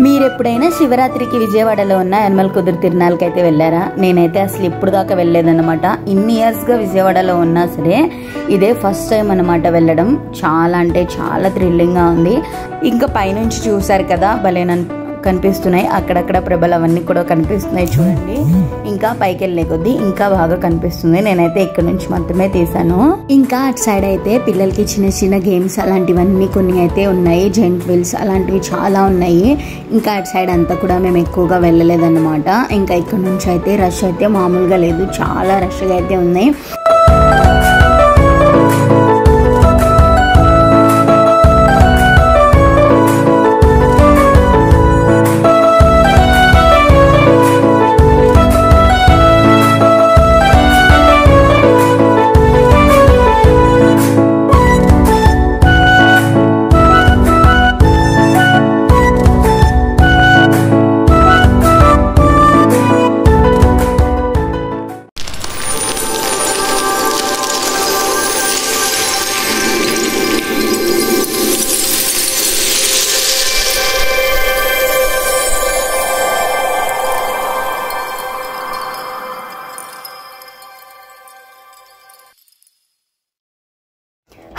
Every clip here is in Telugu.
మీరు ఎప్పుడైనా శివరాత్రికి విజయవాడలో ఉన్న యనమల కుదురు తిరునాళ్ళకి అయితే వెళ్ళారా? నేనైతే అసలు ఇప్పుడు దాకా వెళ్ళలేదన్నమాట. ఇన్ని ఇయర్స్గా విజయవాడలో ఉన్నా సరే ఇదే ఫస్ట్ టైం అన్నమాట వెళ్ళడం. చాలా అంటే చాలా థ్రిల్లింగ్గా ఉంది. ఇంకా పైనుంచి చూసారు కదా, భలే కనిపిస్తున్నాయి. అక్కడక్కడ ప్రభలు అవన్నీ కూడా కనిపిస్తున్నాయి చూడండి. ఇంకా పైకి వెళ్ళే కొద్దీ ఇంకా బాగా కనిపిస్తుంది. నేనైతే ఇక్కడ నుంచి మాత్రమే తీసాను. ఇంకా అటు సైడ్ అయితే పిల్లలకి చిన్న చిన్న గేమ్స్ అలాంటివన్నీ కొన్ని అయితే ఉన్నాయి. జెంట్ వీల్స్ అలాంటివి చాలా ఉన్నాయి. ఇంకా అటు సైడ్ అంతా కూడా మేము ఎక్కువగా వెళ్ళలేదన్నమాట. ఇంకా ఇక్కడ నుంచి అయితే రష్ అయితే మామూలుగా లేదు, చాలా రష్గా అయితే ఉన్నాయి.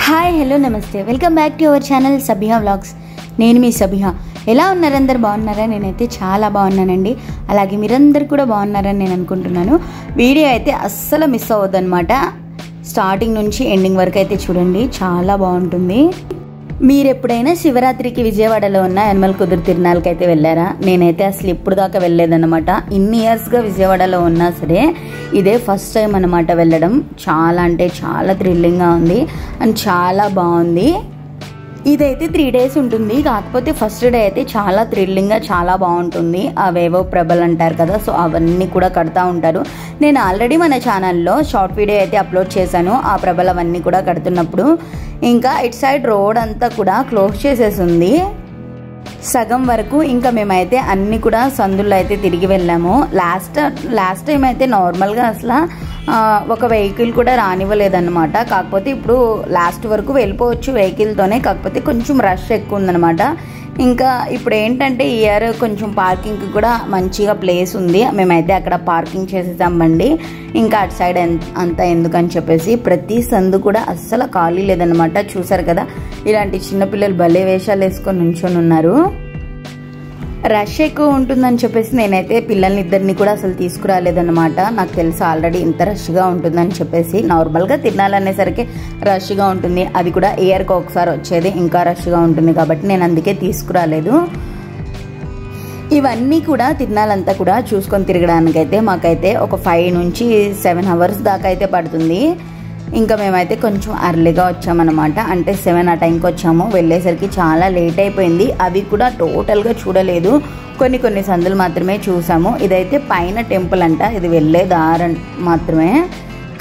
హాయ్, హలో, నమస్తే, welcome back to our channel Sabiha vlogs. నేను మీ సబిహా. ఎలా ఉన్నారు? అందరు బాగున్నారా? నేనైతే చాలా బాగున్నానండి. అలాగే మీరందరు కూడా బాగున్నారని నేను అనుకుంటున్నాను. వీడియో అయితే అస్సలు మిస్ అవ్వద్దన్నమాట. స్టార్టింగ్ నుంచి ఎండింగ్ వరకు అయితే చూడండి, చాలా బాగుంటుంది. మీరు ఎప్పుడైనా శివరాత్రికి విజయవాడలో ఉన్న యనమల కుదురు తిరునాళ్ళకి అయితే వెళ్ళారా? నేనైతే అసలు ఇప్పుడు దాకా వెళ్ళలేదన్నమాట. ఇన్ని ఇయర్స్గా విజయవాడలో ఉన్నా సరే ఇదే ఫస్ట్ టైం అన్నమాట వెళ్ళడం. చాలా అంటే చాలా థ్రిల్లింగ్గా ఉంది అండ్ చాలా బాగుంది. ఇదైతే 3 days ఉంటుంది. కాకపోతే ఫస్ట్ డే అయితే చాలా థ్రిల్లింగ్గా చాలా బాగుంటుంది. అవేవో ప్రభలు అంటారు కదా, సో అవన్నీ కూడా కడతా ఉంటారు. నేను ఆల్రెడీ మన ఛానల్లో షార్ట్ వీడియో అయితే అప్లోడ్ చేశాను. ఆ ప్రభలు అవన్నీ కూడా కడుతున్నప్పుడు ఇంకా ఇటు సైడ్ రోడ్ అంతా కూడా క్లోజ్ చేసేసి ఉంది సగం వరకు. ఇంకా మేమైతే అన్ని కూడా సందుల్లో అయితే తిరిగి వెళ్ళాము. లాస్ట్ టైం అయితే నార్మల్గా అసలు ఒక వెహికల్ కూడా రానివ్వలేదన్నమాట. కాకపోతే ఇప్పుడు లాస్ట్ వరకు వెళ్ళిపోవచ్చు వెహికల్తోనే, కాకపోతే కొంచెం రష్ ఎక్కువ ఉందన్నమాట. ఇంకా ఇప్పుడు ఏంటంటే ఈ ఇయర్ కొంచెం పార్కింగ్కి కూడా మంచిగా ప్లేస్ ఉంది. మేమైతే అక్కడ పార్కింగ్ చేసేసాం బండి. ఇంకా అటు సైడ్ అంతా ఎందుకని చెప్పేసి ప్రతి సందు కూడా అస్సలు ఖాళీ లేదనమాట. చూసారు కదా, ఇలాంటి చిన్నపిల్లలు భలే వేషాలు వేసుకొని నుంచొని ఉన్నారు. రష్ ఎక్కువ ఉంటుందని చెప్పేసి నేనైతే పిల్లల్ని ఇద్దరిని కూడా అసలు తీసుకురాలేదన్నమాట. నాకు తెలుసు ఆల్రెడీ ఇంత రష్గా ఉంటుందని చెప్పేసి. నార్మల్గా తినాలనేసరికి రష్గా ఉంటుంది, అది కూడా ఇయర్కి ఒకసారి వచ్చేది, ఇంకా రష్గా ఉంటుంది కాబట్టి నేను అందుకే తీసుకురాలేదు. ఇవన్నీ కూడా తిరణాలంతా కూడా చూసుకొని తిరగడానికైతే మాకైతే ఒక 5 నుంచి 7 hours దాకా అయితే పడుతుంది. ఇంకా మేమైతే కొంచెం అర్లీగా వచ్చామన్నమాట. అంటే 7 ఆ టైంకి వచ్చాము. వెళ్ళేసరికి చాలా లేట్ అయిపోయింది. అవి కూడా టోటల్గా చూడలేదు, కొన్ని సందులు మాత్రమే చూసాము. ఇదైతే పైన టెంపుల్ అంట, ఇది వెళ్ళే దారి మాత్రమే,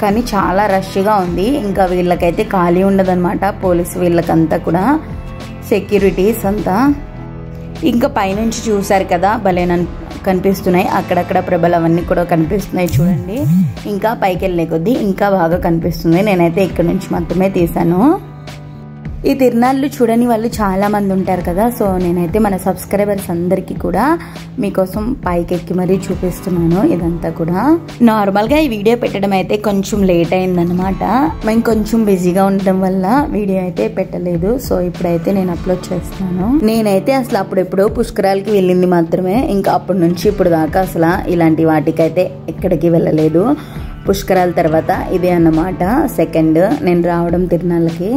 కానీ చాలా రష్గా ఉంది. ఇంకా వీళ్ళకైతే ఖాళీ ఉండదన్నమాట. పోలీసు వీళ్ళకంతా కూడా సెక్యూరిటీస్ అంతా. ఇంకా పైనుంచి చూసారు కదా, భలే కనిపిస్తున్నాయి. అక్కడక్కడ ప్రభలు అవన్నీ కూడా కనిపిస్తున్నాయి చూడండి. ఇంకా పైకి వెళ్ళే కొద్దీ ఇంకా బాగా కనిపిస్తుంది. నేనైతే ఇక్కడ నుంచి మాత్రమే తీసాను. ఈ తిరునాళ్ళు చూడని వాళ్ళు చాలా మంది ఉంటారు కదా, సో నేనైతే మన సబ్స్క్రైబర్స్ అందరికీ కూడా మీకోసం పైకి ఎక్కి మరీ చూపిస్తున్నాను. ఇదంతా కూడా నార్మల్గా ఈ వీడియో పెట్టడం అయితే కొంచెం లేట్ అయిందనమాట. మేము కొంచెం బిజీగా ఉండడం వల్ల వీడియో అయితే పెట్టలేదు. సో ఇప్పుడైతే నేను అప్లోడ్ చేస్తున్నాను. నేనైతే అసలు అప్పుడెప్పుడో పుష్కరాలకి వెళ్ళింది మాత్రమే. ఇంకా అప్పటి నుంచి ఇప్పుడు దాకా అసలు ఇలాంటి వాటికైతే ఎక్కడికి వెళ్ళలేదు. పుష్కరాల తర్వాత ఇదే అన్నమాట సెకండ్ నేను రావడం తిరునాళ్ళకి.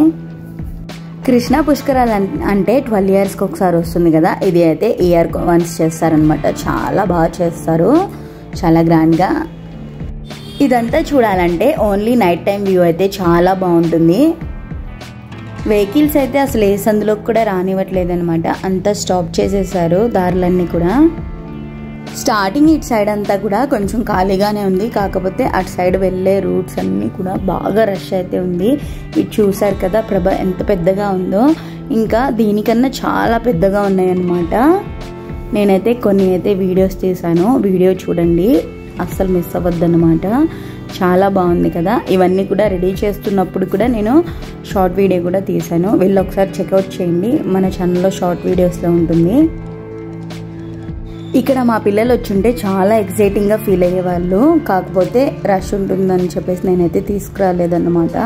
కృష్ణా పుష్కరాలు అంటే 12 yearsకి ఒకసారి వస్తుంది కదా, ఇది అయితే ఇయర్ వన్స్ చేస్తారనమాట. చాలా బాగా చేస్తారు, చాలా గ్రాండ్గా. ఇదంతా చూడాలంటే ఓన్లీ నైట్ టైం వ్యూ అయితే చాలా బాగుంటుంది. వెహికల్స్ అయితే అసలు ఏ సందులోకి కూడా రానివ్వట్లేదు అనమాట. అంతా స్టాప్ చేసేసారు దారులన్నీ కూడా. స్టార్టింగ్ ఇటు సైడ్ అంతా కూడా కొంచెం ఖాళీగానే ఉంది. కాకపోతే అటు సైడ్ వెళ్ళే రూట్స్ అన్నీ కూడా బాగా రష్ అయితే ఉంది. ఇది చూసారు కదా ప్రభ ఎంత పెద్దగా ఉందో. ఇంకా దీనికన్నా చాలా పెద్దగా ఉన్నాయన్నమాట. నేనైతే కొన్ని అయితే వీడియోస్ తీసాను, వీడియో చూడండి, అస్సలు మిస్ అవ్వద్దన్నమాట. చాలా బాగుంది కదా. ఇవన్నీ కూడా రెడీ చేస్తున్నప్పుడు కూడా నేను షార్ట్ వీడియో కూడా తీసాను. వెళ్ళి ఒకసారి చెక్అవుట్ చేయండి, మన ఛానల్లో షార్ట్ వీడియోస్లో ఉంటుంది. ఇక్కడ మా పిల్లలు వచ్చుంటే చాలా ఎక్సైటింగ్గా ఫీల్ అయ్యేవాళ్ళు. కాకపోతే రష్ ఉంటుందని చెప్పేసి నేనైతే తీసుకురాలేదన్నమాట.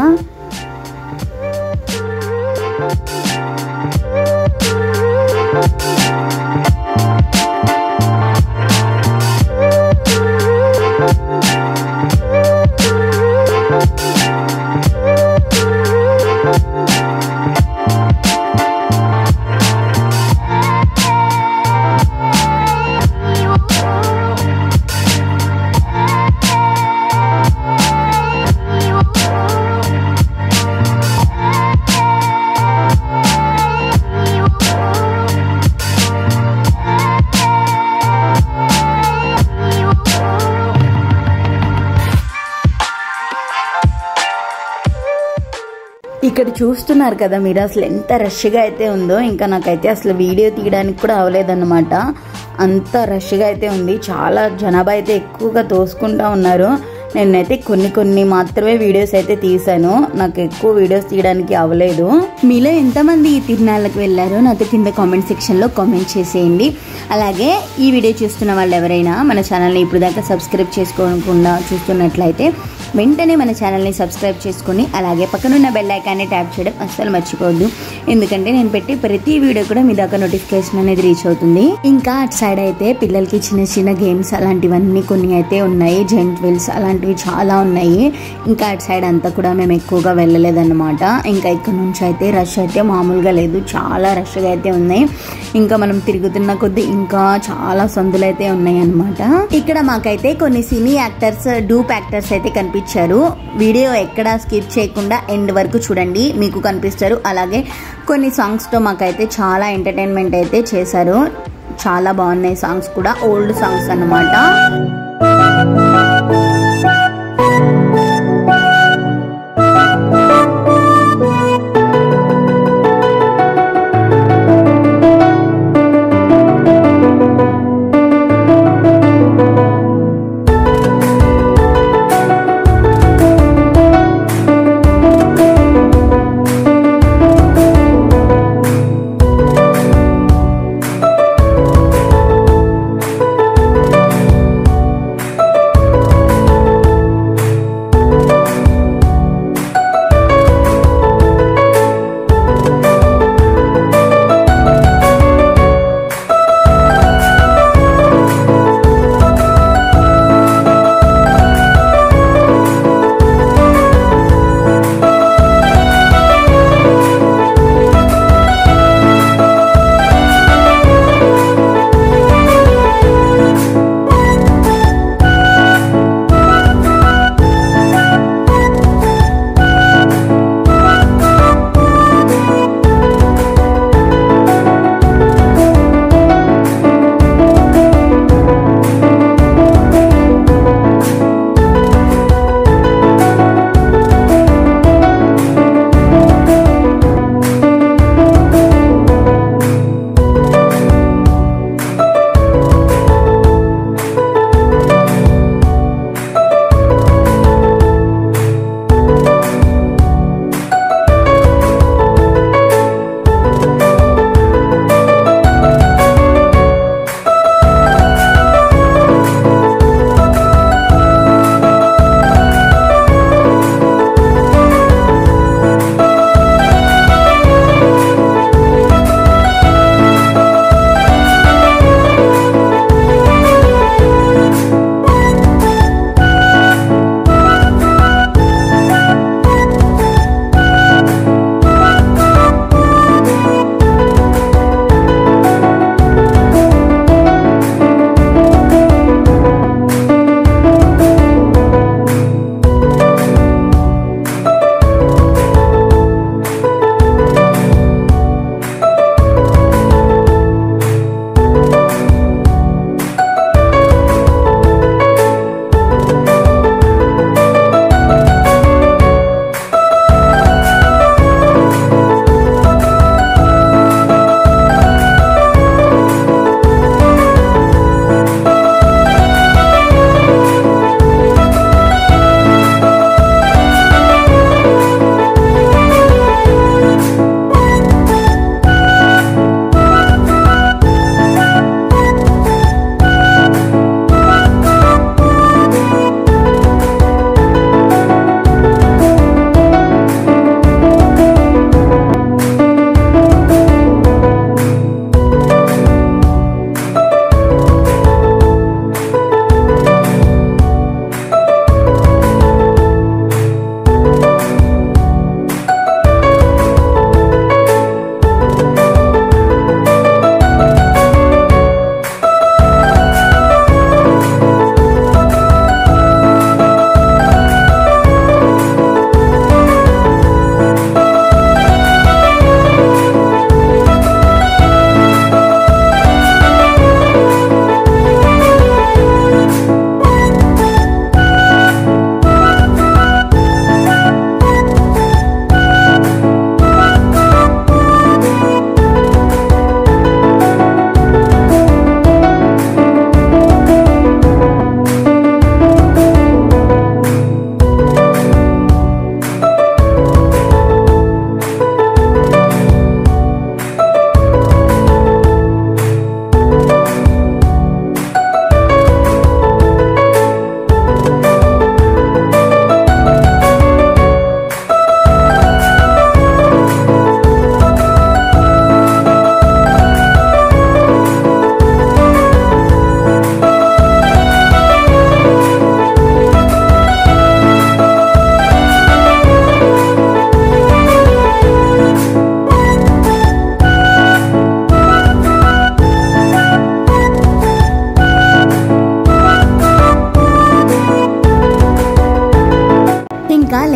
ఇక్కడ చూస్తున్నారు కదా మీరు, అసలు ఎంత రష్గా అయితే ఉందో. ఇంకా నాకైతే అసలు వీడియో తీయడానికి కూడా అవ్వలేదన్నమాట, అంత రష్గా అయితే ఉంది. చాలా జనాభా అయితే ఎక్కువగా తోసుకుంటూ ఉన్నారు. నేనైతే కొన్ని మాత్రమే వీడియోస్ అయితే తీసాను, నాకు ఎక్కువ వీడియోస్ తీయడానికి అవ్వలేదు. మీలో ఎంతమంది ఈ తిరునాళ్ళకి వెళ్ళారో నాతో కింద కామెంట్ సెక్షన్లో కామెంట్ చేసేయండి. అలాగే ఈ వీడియో చూస్తున్న వాళ్ళు ఎవరైనా మన ఛానల్ని ఇప్పుడు దాకా సబ్స్క్రైబ్ చేసుకోకుండా చూస్తున్నట్లయితే వెంటనే మన ఛానల్ని సబ్స్క్రైబ్ చేసుకొని అలాగే పక్కనున్న బెల్ ఐకాన్ని ట్యాప్ చేయడం అస్సలు మర్చిపోవద్దు. ఎందుకంటే నేను పెట్టి ప్రతి వీడియో కూడా మీ దాకా నోటిఫికేషన్ అనేది రీచ్ అవుతుంది. ఇంకా అటు సైడ్ అయితే పిల్లలకి చిన్న గేమ్స్ అలాంటివన్నీ కొన్ని అయితే ఉన్నాయి, జెయింట్ వీల్స్ అలాంటివి చాలా ఉన్నాయి. ఇంకా అటు సైడ్ అంతా కూడా మేము ఎక్కువగా వెళ్ళలేదన్నమాట. ఇంకా ఇక్కడ నుంచి అయితే రష్ అయితే మామూలుగా లేదు, చాలా రష్గా అయితే ఉన్నాయి. ఇంకా మనం తిరుగుతున్న కొద్దీ ఇంకా చాలా సందులు అయితే ఉన్నాయి అన్నమాట. ఇక్కడ మాకైతే కొన్ని సినీ యాక్టర్స్, డూప్ యాక్టర్స్ అయితే కనిపించారు. వీడియో ఎక్కడ స్కిప్ చేయకుండా ఎండ్ వరకు చూడండి, మీకు కనిపిస్తారు. అలాగే కొన్ని సాంగ్స్తో మాకైతే చాలా ఎంటర్టైన్మెంట్ అయితే చేశారు. చాలా బాగున్నాయి సాంగ్స్ కూడా, ఓల్డ్ సాంగ్స్ అన్నమాట.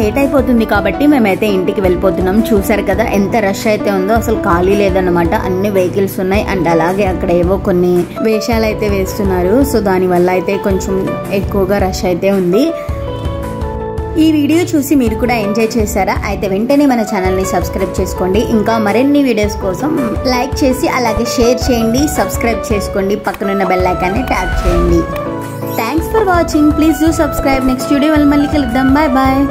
లేట్ అయిపోతుంది కాబట్టి మేమైతే ఇంటికి వెళ్ళిపోతున్నాం. చూసారు కదా ఎంత రష్ అయితే ఉందో, అసలు ఖాళీ లేదన్నమాట. అన్ని వెహికల్స్ ఉన్నాయి అండ్ అలాగే అక్కడ ఏవో కొన్ని వేషాలు అయితే వేస్తున్నారు. సో దానివల్ల అయితే కొంచెం ఎక్కువగా రష్ అయితే ఉంది. ఈ వీడియో చూసి మీరు కూడా ఎంజాయ్ చేశారా? అయితే వెంటనే మన ఛానల్ని సబ్స్క్రైబ్ చేసుకోండి. ఇంకా మరిన్ని వీడియోస్ కోసం లైక్ చేసి అలాగే షేర్ చేయండి, సబ్స్క్రైబ్ చేసుకోండి, పక్కనున్న బెల్ ఐకాన్ని ట్యాప్ చేయండి. Thanks for watching. Please do subscribe. Next video మళ్ళీ కలుద్దాం. Bye bye.